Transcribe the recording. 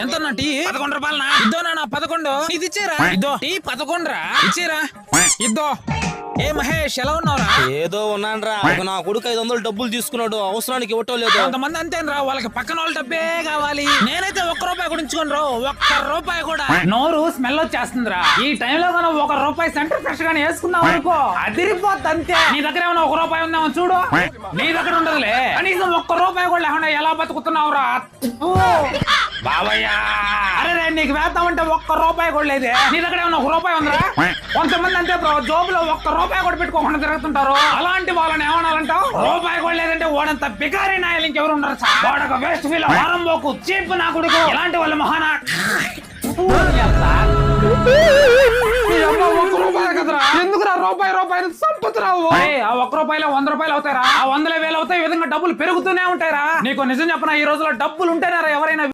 ఎంత టీ 11 రూపాయలనా? ఇద్దో నా 11 ఇది ఇచ్చేరా. ఇద్దో టీ 11 రా, ఇచ్చేరా. ఇద్దో. ఏ మహేష్ ఎలా ఉన్నావురా? ఏదో ఉన్నానరా. నా కొడుకు 500 డబ్బులు తీసుకున్నాడు, అవసరానికి ఇవ్వటం లేదు. కొంతమంది అంతేనరా, వాళ్ళకి పక్కన వాళ్ళ డబ్బే కావాలి. నేనైతే 1 రూపాయి కూడా ఉంచుకోనరా, 1 రూపాయి కూడా. నోరు స్మెల్ వచ్చేస్తుందిరా. ఈ టైంలో మనం 1 రూపాయి సెంటర్ ఫ్రెష్ గానీ వేసుకున్నాం అనుకో, అదిరిపోద్ది అంతే. నీ దగ్గర ఏమైనా 1 రూపాయి ఉందేమో చూడు. నీ దగ్గర ఉండదులే. కనీసం 1 రూపాయి కూడా లేకుండా ఎలా బతుకుతున్నావురా బాబయ్యా? అరే నీకు వేద్దామంటే 1 రూపాయి కూడా లేదే. నీ దగ్గర ఏమన్నా 1 రూపాయి ఉందిరా? కొంతమంది అంతే బ్రో, జోబులో 1 రూపాయి కూడా పెట్టుకోకుండా తిరుగుతుంటారు. అలాంటి వాళ్ళని ఏమనాలంటావు? రూపాయి కూడా లేదంటే ఓడంత బికారీ నాయలు ఇంకెవరు ఉండరు. వాడొక వేస్ట్ ఫీల్, వారం పోకు, చీప్ నా కొడుకు. ఇలాంటి వాళ్ళ మహానా 1 రూపాయి కదరా, ఎందుకురా రూపాయి సంపుతున్నావు? ఆ 1 రూపాయలో 100 రూపాయలు అవుతారా? ఆ 100 వేలు అవుతాయి. ఈ విధంగా డబ్బులు పెరుగుతూనే ఉంటాయిరా. నీకు నిజం చెప్పనా, ఈ రోజుల్లో డబ్బులు ఉంటేనారా ఎవరైనా